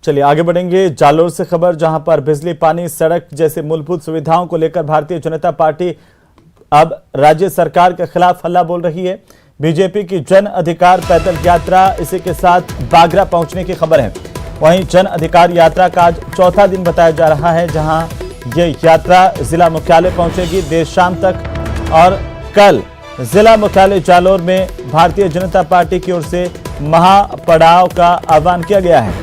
चलिए आगे बढ़ेंगे जालोर से खबर, जहां पर बिजली, पानी, सड़क जैसे मूलभूत सुविधाओं को लेकर भारतीय जनता पार्टी अब राज्य सरकार के खिलाफ हल्ला बोल रही है। बीजेपी की जन अधिकार पैदल यात्रा, इसी के साथ बागरा पहुंचने की खबर है। वहीं जन अधिकार यात्रा का आज चौथा दिन बताया जा रहा है, जहां ये यात्रा जिला मुख्यालय पहुंचेगी देर शाम तक। और कल जिला मुख्यालय जालोर में भारतीय जनता पार्टी की ओर से महापड़ाव का आह्वान किया गया है।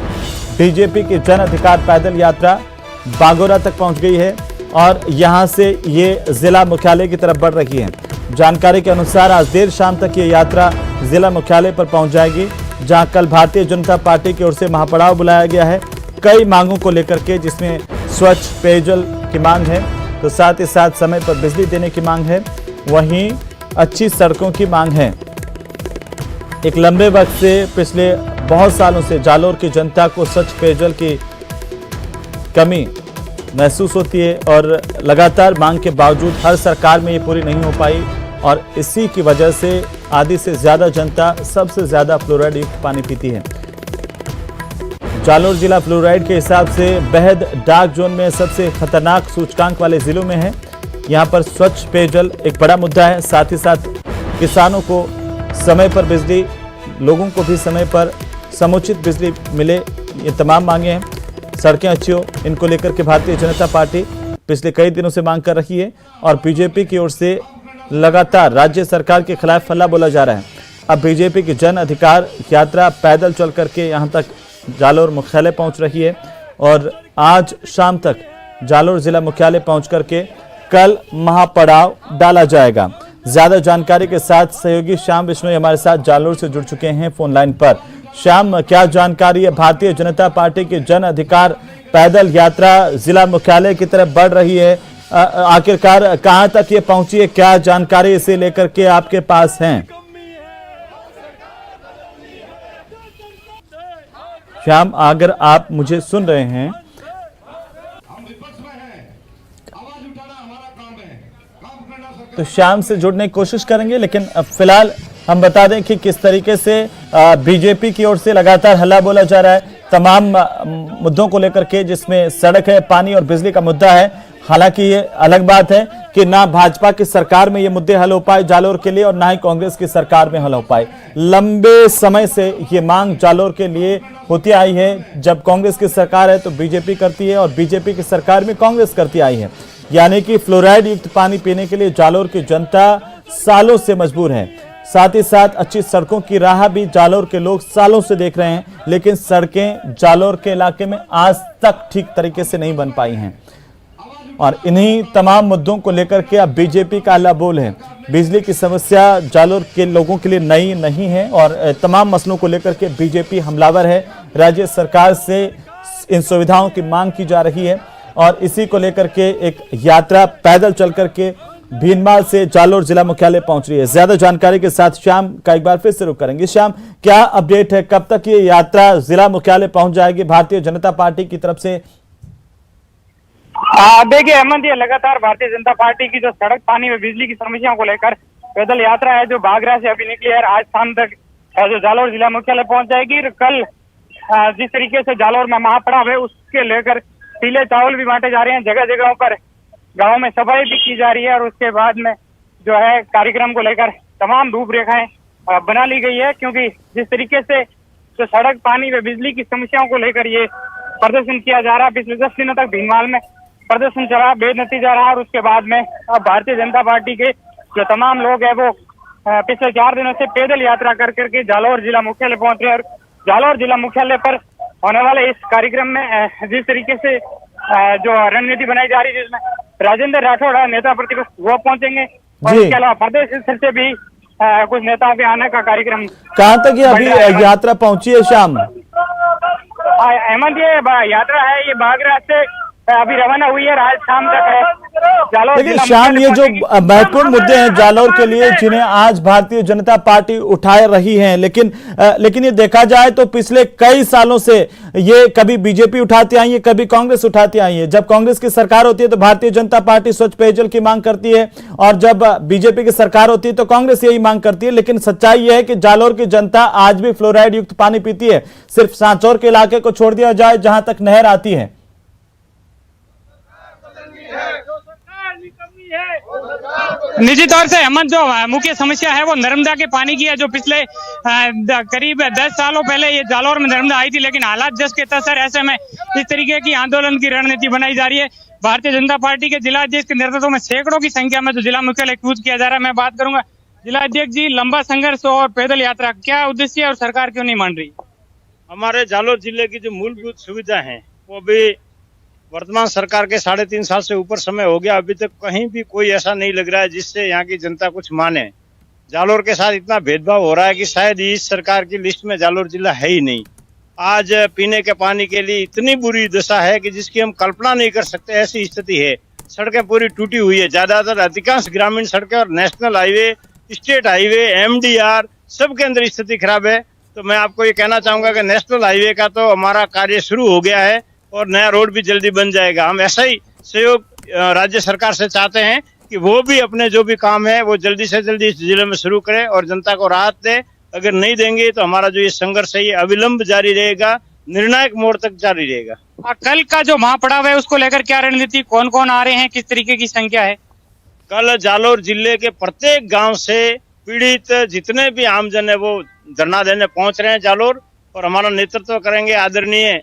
बीजेपी की जन अधिकार पैदल यात्रा बागोरा तक पहुंच गई है और यहां से ये जिला मुख्यालय की तरफ बढ़ रही है। जानकारी के अनुसार आज देर शाम तक ये यात्रा जिला मुख्यालय पर पहुंच जाएगी, जहां कल भारतीय जनता पार्टी की ओर से महापड़ाव बुलाया गया है कई मांगों को लेकर के, जिसमें स्वच्छ पेयजल की मांग है, तो साथ ही साथ समय पर बिजली देने की मांग है, वहीं अच्छी सड़कों की मांग है। एक लंबे वक्त से, पिछले बहुत सालों से जालोर की जनता को स्वच्छ पेयजल की कमी महसूस होती है और लगातार मांग के बावजूद हर सरकार में ये पूरी नहीं हो पाई, और इसी की वजह से आधी से ज्यादा जनता सबसे ज्यादा फ्लोराइड युक्त पानी पीती है। जालोर जिला फ्लोराइड के हिसाब से बेहद डार्क जोन में सबसे खतरनाक सूचकांक वाले जिलों में है। यहाँ पर स्वच्छ पेयजल एक बड़ा मुद्दा है, साथ ही साथ किसानों को समय पर बिजली, लोगों को भी समय पर समुचित बिजली मिले, ये तमाम मांगे हैं। सड़कें अच्छी हो, इनको लेकर के भारतीय जनता पार्टी पिछले कई दिनों से मांग कर रही है और बीजेपी की ओर से लगातार राज्य सरकार के खिलाफ हल्ला बोला जा रहा है। अब बीजेपी की जन अधिकार यात्रा पैदल चल करके यहाँ तक जालोर मुख्यालय पहुँच रही है और आज शाम तक जालोर जिला मुख्यालय पहुँच करके कल महापड़ाव डाला जाएगा। ज्यादा जानकारी के साथ सहयोगी श्याम बिश्नोई हमारे साथ जालोर से जुड़ चुके हैं फोन लाइन पर। श्याम, क्या जानकारी है? भारतीय जनता पार्टी की जन अधिकार पैदल यात्रा जिला मुख्यालय की तरफ बढ़ रही है, आखिरकार कहां तक ये पहुंची है? क्या जानकारी इसे लेकर के आपके पास है? श्याम, अगर आप मुझे सुन रहे हैं तो श्याम से जुड़ने की कोशिश करेंगे, लेकिन फिलहाल हम बता दें कि किस तरीके से बीजेपी की ओर से लगातार हल्ला बोला जा रहा है तमाम मुद्दों को लेकर के, जिसमें सड़क है, पानी और बिजली का मुद्दा है। हालांकि ये अलग बात है कि ना भाजपा की सरकार में ये मुद्दे हल हो पाए जालोर के लिए और ना ही कांग्रेस की सरकार में हल हो पाए। लंबे समय से ये मांग जालोर के लिए होती आई है। जब कांग्रेस की सरकार है तो बीजेपी करती है और बीजेपी की सरकार में कांग्रेस करती आई है, यानी कि फ्लोराइड युक्त पानी पीने के लिए जालोर की जनता सालों से मजबूर है। साथ ही साथ अच्छी सड़कों की राह भी जालोर के लोग सालों से देख रहे हैं, लेकिन सड़कें जालोर के इलाके में आज तक ठीक तरीके से नहीं बन पाई हैं और इन्हीं तमाम मुद्दों को लेकर के अब बीजेपी का हल्ला बोल है। बिजली की समस्या जालोर के लोगों के लिए नई नहीं है और तमाम मसलों को लेकर के बीजेपी हमलावर है। राज्य सरकार से इन सुविधाओं की मांग की जा रही है और इसी को लेकर के एक यात्रा पैदल चल करके भीनमाल से जालोर जिला मुख्यालय पहुंच रही है। ज्यादा जानकारी के साथ श्याम का एक बार फिर से रुक करेंगे। श्याम, क्या अपडेट है? कब तक ये यात्रा जिला मुख्यालय पहुंच जाएगी भारतीय जनता पार्टी की तरफ से? देखिए हेमंत, ये लगातार भारतीय जनता पार्टी की जो सड़क, पानी व बिजली की समस्याओं को लेकर पैदल यात्रा है, जो बागरा से अभी निकली है, आज शाम तक जो जालोर जिला मुख्यालय पहुंच जाएगी। कल जिस तरीके से जालोर में महापड़ाव है, उसके लेकर पीले चावल भी बांटे जा रहे हैं, जगह जगहों पर गांव में सफाई भी की जा रही है और उसके बाद में जो है कार्यक्रम को लेकर तमाम रूपरेखाएं बना ली गई है, क्योंकि जिस तरीके से जो सड़क, पानी व बिजली की समस्याओं को लेकर ये प्रदर्शन किया जा रहा है, पिछले 10 दिनों तक भीनमाल में प्रदर्शन चला, बेनतीजा रहा और उसके बाद में अब भारतीय जनता पार्टी के जो तमाम लोग हैं वो पिछले 4 दिनों से पैदल यात्रा कर करके जालोर जिला मुख्यालय पहुंच रहे हैं। और जालोर जिला मुख्यालय पर होने वाले इस कार्यक्रम में जिस तरीके से जो रणनीति बनाई जा रही है, जिसमें राजेंद्र राठौड़ नेता प्रतिपक्ष वो पहुंचेंगे और इसके अलावा प्रदेश स्तर से भी कुछ नेताओं के आने का कार्यक्रम। कहां तक ये अभी यात्रा पहुंची है श्याम? हेमंत, ये यात्रा है, ये बागरा से अभी रवाना हुई है। आज शाम तक जालौर देखिए जिला श्याम, ये जो मुख्यालय पहुंचेगी। महत्वपूर्ण मुद्दे हैं जालौर के लिए जिन्हें आज भारतीय जनता पार्टी उठा रही है, लेकिन ये देखा जाए तो पिछले कई सालों से ये कभी बीजेपी उठाती आई है, कभी कांग्रेस उठाती आई है। जब कांग्रेस की सरकार होती है तो भारतीय जनता पार्टी स्वच्छ पेयजल की मांग करती है, और जब बीजेपी की सरकार होती है तो कांग्रेस यही मांग करती है। लेकिन सच्चाई यह है कि जालौर की जनता आज भी फ्लोराइड युक्त पानी पीती है। सिर्फ सांचौर के इलाके को छोड़ दिया जाए जहां तक नहर आती है। निश्चित तौर से हेमंत, जो मुख्य समस्या है वो नर्मदा के पानी की है, जो पिछले करीब 10 सालों पहले ये जालौर में नर्मदा आई थी, लेकिन हालात जस के तस है। ऐसे में इस तरीके की आंदोलन की रणनीति बनाई जा रही है। भारतीय जनता पार्टी के जिला अध्यक्ष के नेतृत्व में सैकड़ों की संख्या में जो जिला मुख्यालय कूच किया जा रहा है। मैं बात करूंगा जिला अध्यक्ष जी, लंबा संघर्ष और पैदल यात्रा क्या उद्देश्य है और सरकार क्यों नहीं मान रही? हमारे जालौर जिले की जो मूलभूत सुविधा है वो भी वर्तमान सरकार के 3.5 साल से ऊपर समय हो गया, अभी तक कहीं भी कोई ऐसा नहीं लग रहा है जिससे यहाँ की जनता कुछ माने। जालौर के साथ इतना भेदभाव हो रहा है कि शायद इस सरकार की लिस्ट में जालौर जिला है ही नहीं। आज पीने के पानी के लिए इतनी बुरी दशा है कि जिसकी हम कल्पना नहीं कर सकते, ऐसी स्थिति है। सड़कें पूरी टूटी हुई है, ज्यादातर अधिकांश ग्रामीण सड़कें और national highway, state highway, MDR सबके अंदर स्थिति खराब है। तो मैं आपको ये कहना चाहूंगा कि नेशनल हाईवे का तो हमारा कार्य शुरू हो गया है और नया रोड भी जल्दी बन जाएगा। हम ऐसा ही सहयोग राज्य सरकार से चाहते हैं कि वो भी अपने जो भी काम है वो जल्दी से जल्दी इस जिले में शुरू करे और जनता को राहत दे। अगर नहीं देंगे तो हमारा जो ये संघर्ष है ये अविलंब जारी रहेगा, निर्णायक मोड़ तक जारी रहेगा। कल का जो महापड़ाव है उसको लेकर क्या रणनीति, कौन कौन आ रहे हैं, किस तरीके की संख्या है? कल जालौर जिले के प्रत्येक गांव से पीड़ित जितने भी आमजन है वो धरना देने पहुंच रहे हैं जालौर, और हमारा नेतृत्व करेंगे आदरणीय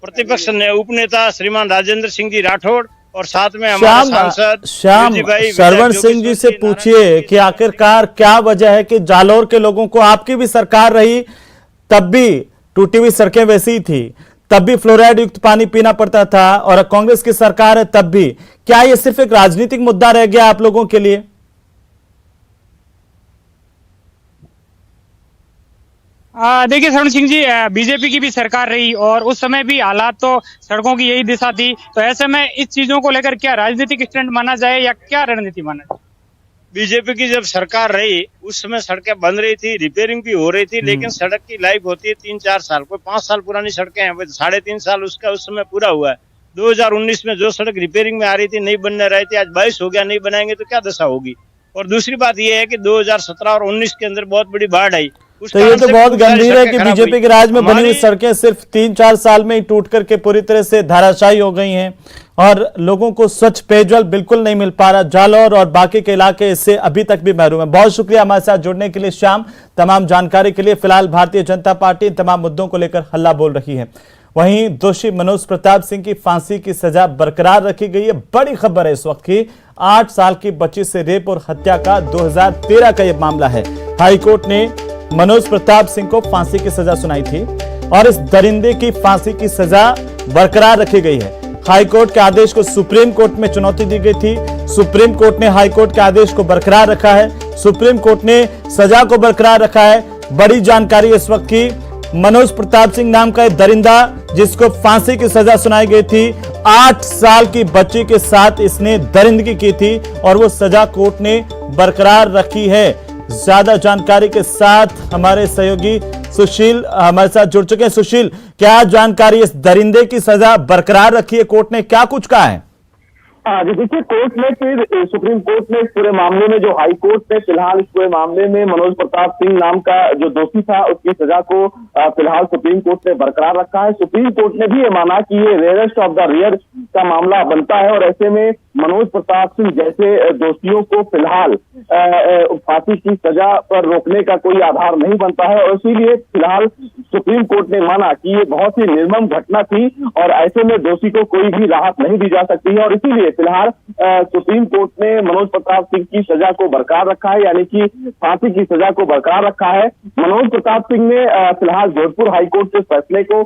प्रतिपक्ष उपनेता श्रीमान राजेंद्र सिंह जी राठौड़, और साथ में हमारे सांसद श्याम सरवण सिंह जी से पूछिए कि आखिरकार क्या वजह है कि जालौर के लोगों को, आपकी भी सरकार रही तब भी टूटी हुई सड़कें वैसी ही थी, तब भी फ्लोराइड युक्त पानी पीना पड़ता था, और कांग्रेस की सरकार है तब भी। क्या ये सिर्फ एक राजनीतिक मुद्दा रह गया आप लोगों के लिए? देखिए सरवण सिंह जी, बीजेपी की भी सरकार रही और उस समय भी हालात तो सड़कों की यही दिशा थी। तो ऐसे में इस चीजों को लेकर क्या राजनीतिक स्टैंड माना जाए या क्या रणनीति माना जाए? बीजेपी की जब सरकार रही उस समय सड़कें बन रही थी, रिपेयरिंग भी हो रही थी, लेकिन सड़क की लाइफ होती है 3-4 साल, कोई 5 साल पुरानी सड़कें हैं, 3.5 साल उसका उस समय पूरा हुआ है। 2019 में जो सड़क रिपेयरिंग में आ रही थी, नहीं बनने रही थी, आज 22 हो गया, नहीं बनाएंगे तो क्या दशा होगी। और दूसरी बात यह है कि 2017 और 19 के अंदर बहुत बड़ी बाढ़ आई। तो ये तो बहुत गंभीर है कि बीजेपी के राज में बनी हुई सड़कें सिर्फ 3-4 साल में ही टूट करके पूरी तरह से धाराशायी हो गई हैं और लोगों को स्वच्छ पेयजल बिल्कुल नहीं मिल पा रहा। जालौर और बाकी के इलाके इससे अभी तक भी महरूम है। बहुत शुक्रिया हमारे साथ जुड़ने के लिए श्याम, तमाम जानकारी के लिए। फिलहाल भारतीय जनता पार्टी तमाम मुद्दों को लेकर हल्ला बोल रही है। वहीं दोषी मनोज प्रताप सिंह की फांसी की सजा बरकरार रखी गई है। बड़ी खबर है इस वक्त की, 8 साल की बच्ची से रेप और हत्या का 2013 का यह मामला है। हाईकोर्ट ने मनोज प्रताप सिंह को फांसी की सजा सुनाई थी और इस दरिंदे की फांसी की सजा बरकरार रखी गई है। हाईकोर्ट के आदेश को सुप्रीम कोर्ट में चुनौती दी गई थी। सुप्रीम कोर्ट ने हाईकोर्ट के आदेश को बरकरार रखा है। सुप्रीम कोर्ट ने सजा को बरकरार रखा है। बड़ी जानकारी इस वक्त की, मनोज प्रताप सिंह नाम का एक दरिंदा जिसको फांसी की सजा सुनाई गई थी, 8 साल की बच्ची के साथ इसने दरिंदगी की थी और वो सजा कोर्ट ने बरकरार रखी है। ज्यादा जानकारी के साथ हमारे सहयोगी सुशील हमारे साथ जुड़ चुके हैं। सुशील, क्या जानकारी, इस दरिंदे की सजा बरकरार रखी है कोर्ट ने, क्या कुछ कहा है? देखिए, कोर्ट ने फिर सुप्रीम कोर्ट ने इस पूरे मामले में, जो हाई कोर्ट ने फिलहाल इस पूरे मामले में मनोज प्रताप सिंह नाम का जो दोषी था उसकी सजा को फिलहाल सुप्रीम कोर्ट ने बरकरार रखा है। सुप्रीम कोर्ट ने भी ये माना कि ये रेयरेस्ट ऑफ द रेयर का मामला बनता है और ऐसे में मनोज प्रताप सिंह जैसे दोषियों को फिलहाल फांसी की सजा पर रोकने का कोई आधार नहीं बनता है और इसीलिए फिलहाल सुप्रीम कोर्ट ने माना कि ये बहुत ही निर्मम घटना थी और ऐसे में दोषी को कोई भी राहत नहीं दी जा सकती है और इसीलिए फिलहाल सुप्रीम कोर्ट ने मनोज प्रताप सिंह की सजा को बरकरार रखा है, यानी कि फांसी की सजा को बरकरार रखा है। मनोज प्रताप सिंह ने फिलहाल जोधपुर हाईकोर्ट के फैसले को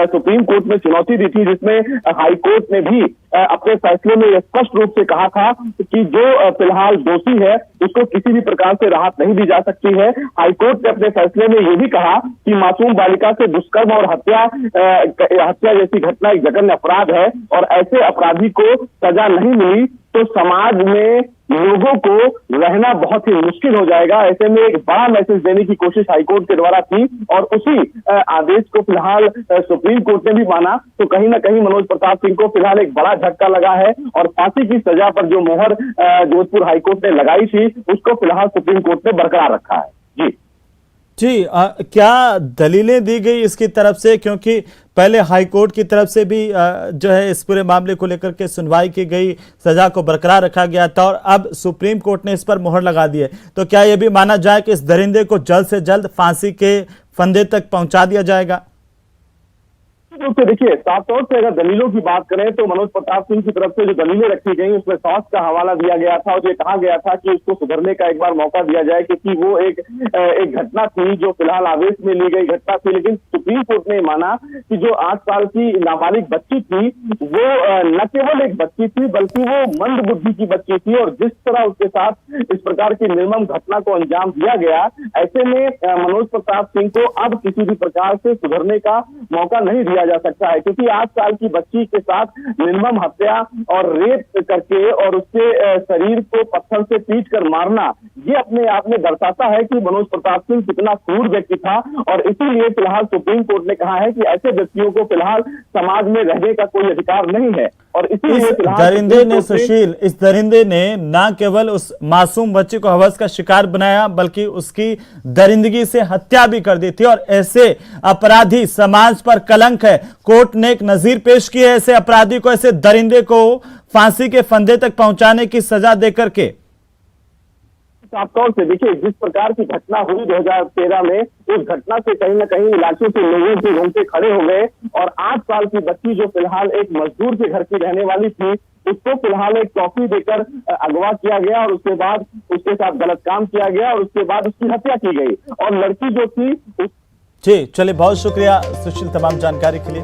सुप्रीम कोर्ट में चुनौती दी थी, जिसमें हाईकोर्ट ने भी अपने फैसले में स्पष्ट रूप से कहा था कि जो फिलहाल दोषी है उसको किसी भी प्रकार से राहत नहीं दी जा सकती है। हाईकोर्ट ने अपने फैसले में यह भी कहा कि मासूम बालिका से दुष्कर्म और हत्या जैसी घटना एक जघन्य अपराध है और ऐसे अपराधी को सजा नहीं मिली तो समाज में लोगों को रहना बहुत ही मुश्किल हो जाएगा। ऐसे में एक बड़ा मैसेज देने की कोशिश हाईकोर्ट के द्वारा थी और उसी आदेश को फिलहाल सुप्रीम कोर्ट ने भी माना। तो कहीं ना कहीं मनोज प्रताप सिंह को फिलहाल एक बड़ा झटका लगा है और फांसी की सजा पर जो मोहर जोधपुर हाईकोर्ट ने लगाई थी उसको फिलहाल सुप्रीम कोर्ट ने बरकरार रखा है। जी क्या दलीलें दी गई इसकी तरफ से, क्योंकि पहले हाईकोर्ट की तरफ से भी जो है इस पूरे मामले को लेकर के सुनवाई की गई, सजा को बरकरार रखा गया था और अब सुप्रीम कोर्ट ने इस पर मोहर लगा दी है, तो क्या यह भी माना जाए कि इस दरिंदे को जल्द से जल्द फांसी के फंदे तक पहुंचा दिया जाएगा? तो देखिए, साफ तौर से अगर दलीलों की बात करें तो मनोज प्रताप सिंह की तरफ से जो दलीलें रखी गई उसमें सॉस का हवाला दिया गया था और ये कहा गया था कि उसको सुधरने का एक बार मौका दिया जाए, क्योंकि वो एक घटना थी जो फिलहाल आवेश में ली गई घटना थी। लेकिन सुप्रीम कोर्ट ने माना कि जो 8 साल की नाबालिग बच्ची थी वो न केवल एक बच्ची थी बल्कि वो मंद बुद्धि की बच्ची थी और जिस तरह उसके साथ इस प्रकार की निर्मम घटना को अंजाम दिया गया, ऐसे में मनोज प्रताप सिंह को अब किसी भी प्रकार से सुधरने का मौका नहीं दिया जा सकता है, क्योंकि 8 साल की बच्ची के साथ निर्मम हत्या और रेप करके और उसके शरीर को पत्थर से पीट कर मारना, ये अपने आप में दर्शाता है कि मनोज प्रताप सिंह कितना क्रूर व्यक्ति था। और इसीलिए फिलहाल सुप्रीम कोर्ट ने कहा है कि ऐसे व्यक्तियों को फिलहाल समाज में रहने का कोई अधिकार नहीं है और इसीलिए दरिंदे ने सुशील, इस दरिंदे ने न केवल उस मासूम बच्चे को हवस का शिकार बनाया बल्कि उसकी दरिंदगी से हत्या भी कर दी थी और ऐसे अपराधी समाज पर कलंक है। कोर्ट ने एक नजीर पेश की है ऐसे अपराधी को, ऐसे दरिंदे को फांसी के फंदे तक पहुंचाने की सजा देकर के। साफ तौर से देखिए, जिस प्रकार की घटना हुई 2013 में, उस घटना से कहीं ना कहीं इलाके के लोगों के रोंगटे खड़े हो गए और 8 साल की बच्ची जो फिलहाल एक मजदूर के घर की रहने वाली थी उसको फिलहाल एक टॉफी देकर अगवा किया गया और उसके बाद उसके साथ गलत काम किया गया और उसके बाद उसकी हत्या की गई और लड़की जो थी जी। चलिए, बहुत शुक्रिया सुशील तमाम जानकारी के लिए।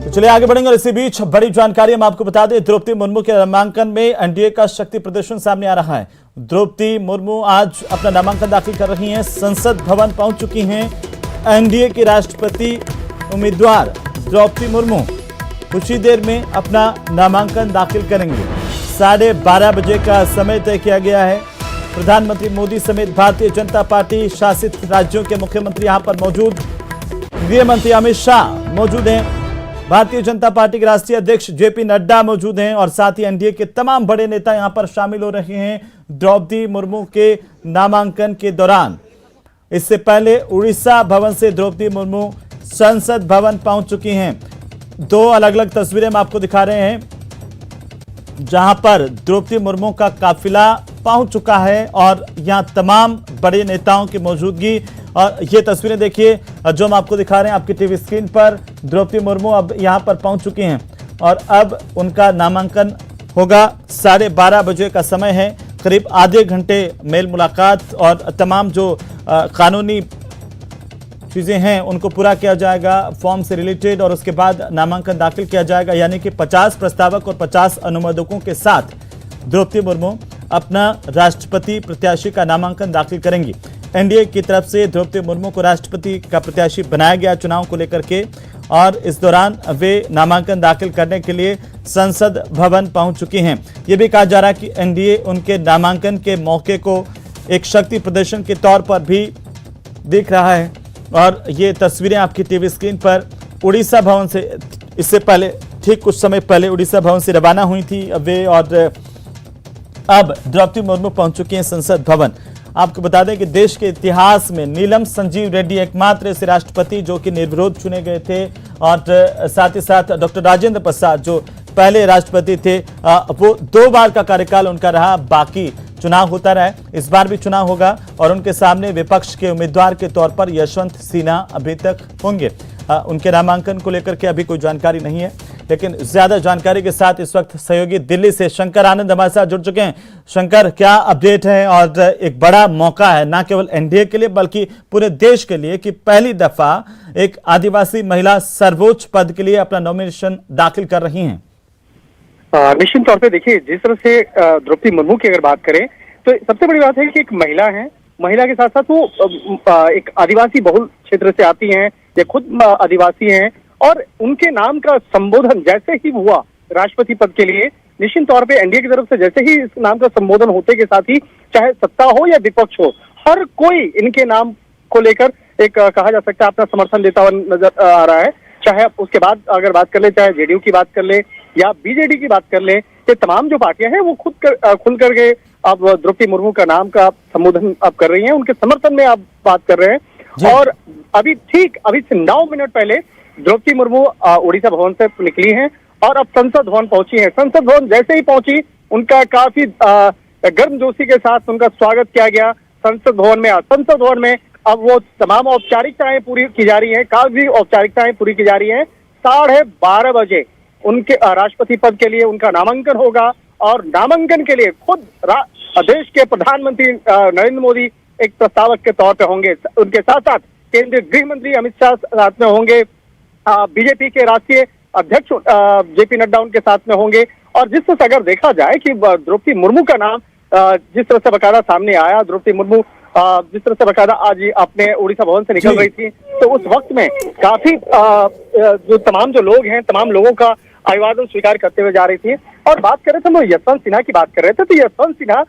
तो चलिए आगे बढ़ेंगे और इसी बीच बड़ी जानकारी हम आपको बता दें, द्रौपदी मुर्मू के नामांकन में एनडीए का शक्ति प्रदर्शन सामने आ रहा है। द्रौपदी मुर्मू आज अपना नामांकन दाखिल कर रही हैं, संसद भवन पहुंच चुकी हैं एनडीए की राष्ट्रपति उम्मीदवार द्रौपदी मुर्मू कुछ ही देर में अपना नामांकन दाखिल करेंगे। 12:30 बजे का समय तय किया गया है। प्रधानमंत्री मोदी समेत भारतीय जनता पार्टी शासित राज्यों के मुख्यमंत्री यहां पर मौजूद, गृह मंत्री अमित शाह मौजूद हैं, भारतीय जनता पार्टी के राष्ट्रीय अध्यक्ष जेपी नड्डा मौजूद हैं और साथ ही एनडीए के तमाम बड़े नेता यहां पर शामिल हो रहे हैं द्रौपदी मुर्मू के नामांकन के दौरान। इससे पहले उड़ीसा भवन से द्रौपदी मुर्मू संसद भवन पहुंच चुकी हैं। 2 अलग अलग तस्वीरें हम आपको दिखा रहे हैं जहां पर द्रौपदी मुर्मू का काफिला पहुंच चुका है और यहां तमाम बड़े नेताओं की मौजूदगी। और ये तस्वीरें देखिए जो हम आपको दिखा रहे हैं आपकी टीवी स्क्रीन पर। द्रौपदी मुर्मू अब यहां पर पहुंच चुकी हैं और अब उनका नामांकन होगा। 12:30 बजे का समय है। करीब आधे घंटे मेल मुलाकात और तमाम जो कानूनी चीजें हैं उनको पूरा किया जाएगा फॉर्म से रिलेटेड और उसके बाद नामांकन दाखिल किया जाएगा। यानी कि 50 प्रस्तावक और 50 अनुमोदकों के साथ द्रौपदी मुर्मू अपना राष्ट्रपति प्रत्याशी का नामांकन दाखिल करेंगी। एनडीए की तरफ से द्रौपदी मुर्मू को राष्ट्रपति का प्रत्याशी बनाया गया चुनाव को लेकर के और इस दौरान वे नामांकन दाखिल करने के लिए संसद भवन पहुंच चुकी हैं। ये भी कहा जा रहा है कि एनडीए उनके नामांकन के मौके को एक शक्ति प्रदर्शन के तौर पर भी देख रहा है। और ये तस्वीरें आपकी टीवी स्क्रीन पर उड़ीसा भवन से, इससे पहले ठीक कुछ समय पहले उड़ीसा भवन से रवाना हुई थी वे और अब द्रौपदी मुर्मू पहुंच चुकी हैं संसद भवन। आपको बता दें कि देश के इतिहास में नीलम संजीव रेड्डी एकमात्र ऐसे राष्ट्रपति जो कि निर्विरोध चुने गए थे और साथ ही साथ डॉक्टर राजेंद्र प्रसाद जो पहले राष्ट्रपति थे वो 2 बार का कार्यकाल उनका रहा, बाकी चुनाव होता रहा। इस बार भी चुनाव होगा और उनके सामने विपक्ष के उम्मीदवार के तौर पर यशवंत सिन्हा अभी तक होंगे। उनके नामांकन को लेकर के अभी कोई जानकारी नहीं है, लेकिन ज्यादा जानकारी के साथ इस वक्त सहयोगी दिल्ली से शंकर आनंद हमारे साथ जुड़ चुके हैं। शंकर, क्या अपडेट है? और एक बड़ा मौका है न केवल एनडीए के लिए बल्कि पूरे देश के लिए कि पहली दफा एक आदिवासी महिला सर्वोच्च पद के लिए अपना नॉमिनेशन दाखिल कर रही हैं। निश्चित तौर पे देखिए, जिस तरह से द्रौपदी मुर्मू की अगर बात करें तो सबसे बड़ी बात है कि एक महिला है, महिला के साथ साथ वो एक आदिवासी बहुल क्षेत्र से आती हैं, ये खुद आदिवासी हैं, और उनके नाम का संबोधन जैसे ही हुआ राष्ट्रपति पद के लिए, निश्चित तौर पे एनडीए की तरफ से जैसे ही इस नाम का संबोधन होते के साथ ही, चाहे सत्ता हो या विपक्ष हो, हर कोई इनके नाम को लेकर एक कहा जा सकता है अपना समर्थन देता हुआ नजर आ रहा है। चाहे उसके बाद अगर बात कर ले, चाहे जेडीयू की बात कर ले या बीजेडी की बात कर ले, ये तमाम जो पार्टियां हैं वो खुल करके अब द्रौपदी मुर्मू का नाम का संबोधन अब कर रही हैं, उनके समर्थन में आप बात कर रहे हैं। और अभी 9 मिनट पहले द्रौपदी मुर्मू उड़ीसा भवन से निकली हैं और अब संसद भवन पहुंची हैं। संसद भवन जैसे ही पहुंची, उनका काफी गर्मजोशी के साथ उनका स्वागत किया गया संसद भवन में। संसद भवन में अब वो तमाम औपचारिकताएं पूरी की जा रही हैं, काफी औपचारिकताएं पूरी की जा रही हैं। 12:30 बजे उनके राष्ट्रपति पद के लिए उनका नामांकन होगा, और नामांकन के लिए खुद देश के प्रधानमंत्री नरेंद्र मोदी एक प्रस्तावक के तौर पे होंगे। उनके साथ साथ केंद्रीय गृह मंत्री अमित शाह साथ में होंगे, बीजेपी के राष्ट्रीय अध्यक्ष जेपी नड्डा उनके साथ में होंगे। और जिस तरह से अगर देखा जाए कि द्रौपदी मुर्मू का नाम जिस तरह से बकायदा सामने आया, द्रौपदी मुर्मू जिस तरह से बकायदा आज अपने उड़ीसा भवन से निकल रही थी, तो उस वक्त में काफी जो तमाम जो लोग हैं, तमाम लोगों का अभिवादन स्वीकार करते हुए जा रही थी। और बात कर रहे थे, हम यशवंत सिन्हा की बात कर रहे थे, तो यशवंत सिन्हा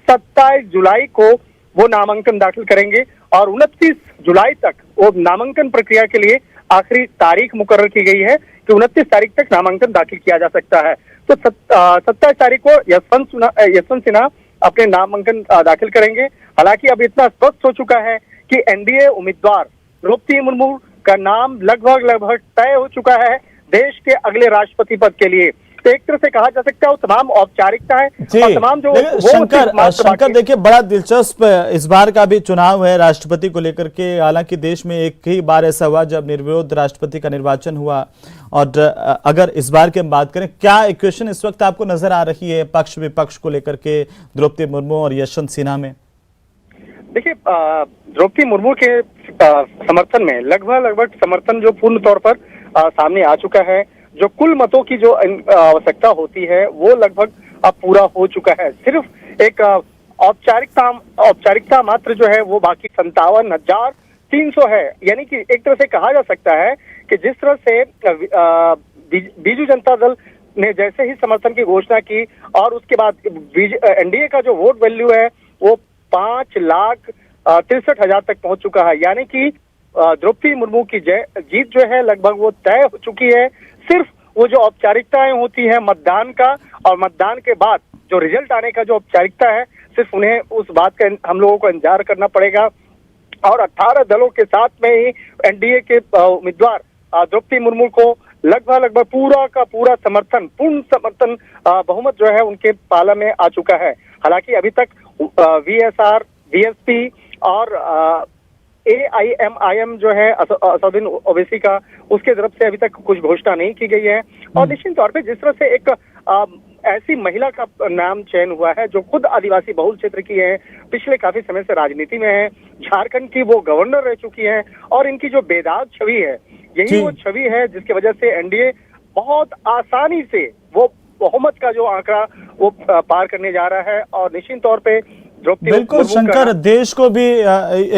27 जुलाई को वो नामांकन दाखिल करेंगे और 29 जुलाई तक वो नामांकन प्रक्रिया के लिए आखिरी तारीख मुकर्रर की गई है कि 29 तारीख तक नामांकन दाखिल किया जा सकता है। तो 27 तारीख को यशवंत सिन्हा अपने नामांकन दाखिल करेंगे। हालांकि अब इतना स्पष्ट हो चुका है कि एनडीए उम्मीदवार द्रौपदी मुर्मू का नाम लगभग तय हो चुका है देश के अगले राष्ट्रपति पद के लिए। तो एक तरह से कहा जा सकता है वो तमाम औपचारिकताएं और तमाम जो शंकर देखिए, बड़ा दिलचस्प इस बार का भी चुनाव है राष्ट्रपति को लेकर के। हालांकि देश में एक ही बार ऐसा हुआ जब निर्विरोध राष्ट्रपति का निर्वाचन हुआ, और अगर इस बार की हम बात करें, क्या इक्वेशन इस वक्त आपको नजर आ रही है पक्ष विपक्ष को लेकर के द्रौपदी मुर्मू और यशवंत सिन्हा में? देखिए, द्रौपदी मुर्मू के समर्थन में लगभग समर्थन जो पूर्ण तौर पर सामने आ चुका है। जो कुल मतों की जो आवश्यकता होती है वो लगभग अब पूरा हो चुका है। सिर्फ एक औपचारिकता मात्र जो है वो बाकी 57,300 है। यानी कि एक तरह से कहा जा सकता है कि जिस तरह से बीजू जनता दल ने जैसे ही समर्थन की घोषणा की और उसके बाद एनडीए का जो वोट वैल्यू है वो 5,63,000 तक पहुंच चुका है। यानी कि द्रौपदी मुर्मू की जीत जो है लगभग वो तय हो चुकी है। सिर्फ वो जो औपचारिकताएं होती है मतदान का, और मतदान के बाद जो रिजल्ट आने का जो औपचारिकता है, सिर्फ उन्हें उस बात का हम लोगों को इंतजार करना पड़ेगा। और 18 दलों के साथ में ही एनडीए के उम्मीदवार द्रौपदी मुर्मू को लगभग पूरा का पूरा पूर्ण समर्थन बहुमत जो है उनके पाला में आ चुका है। हालांकि अभी तक वीएसआर, बीएसपी और AIMIM जो है असदुद्दीन ओवैसी का, उसके तरफ से अभी तक कुछ घोषणा नहीं की गई है। और निश्चित तौर पे जिस तरह से एक ऐसी महिला का नाम चयन हुआ है जो खुद आदिवासी बहुल क्षेत्र की है, पिछले काफी समय से राजनीति में है, झारखंड की वो गवर्नर रह चुकी है, और इनकी जो बेदाग छवि है यही वो छवि है जिसकी वजह से एनडीए बहुत आसानी से वो बहुमत का जो आंकड़ा वो पार करने जा रहा है। और निश्चित तौर पे बिल्कुल शंकर, देश को भी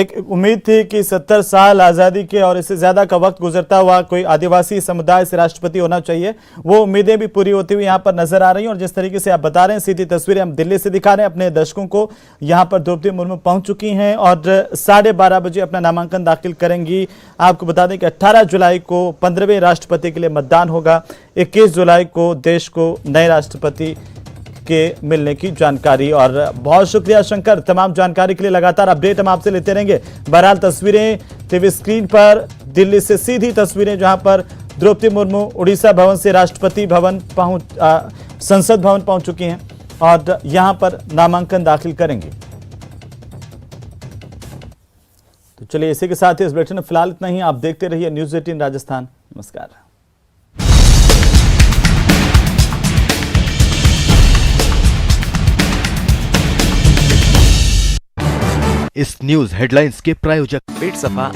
एक उम्मीद थी कि 70 साल आजादी के और इससे ज्यादा का वक्त गुजरता हुआ कोई आदिवासी समुदाय से राष्ट्रपति होना चाहिए। वो उम्मीदें भी पूरी होती हुई यहाँ पर नजर आ रही हैं। और जिस तरीके से आप बता रहे हैं, सीधी तस्वीरें हम दिल्ली से दिखा रहे हैं अपने दर्शकों को। यहाँ पर द्रौपदी मुर्मू पहुंच चुकी हैं और 12:30 बजे अपना नामांकन दाखिल करेंगी। आपको बता दें कि 18 जुलाई को 15वें राष्ट्रपति के लिए मतदान होगा। 21 जुलाई को देश को नए राष्ट्रपति के मिलने की जानकारी। और बहुत शुक्रिया शंकर, तमाम जानकारी के लिए लगातार अपडेट हम आपसे लेते रहेंगे। बहरहाल तस्वीरें टीवी स्क्रीन पर, दिल्ली से सीधी तस्वीरें जहां पर द्रौपदी मुर्मू उड़ीसा भवन से राष्ट्रपति भवन संसद भवन पहुंच चुकी हैं और यहां पर नामांकन दाखिल करेंगे। तो चलिए, इसी के साथ ही इस बुलेटिन में फिलहाल इतना ही। आप देखते रहिए न्यूज़ 18 राजस्थान। नमस्कार। इस न्यूज हेडलाइंस के प्रायोजक पेट सफा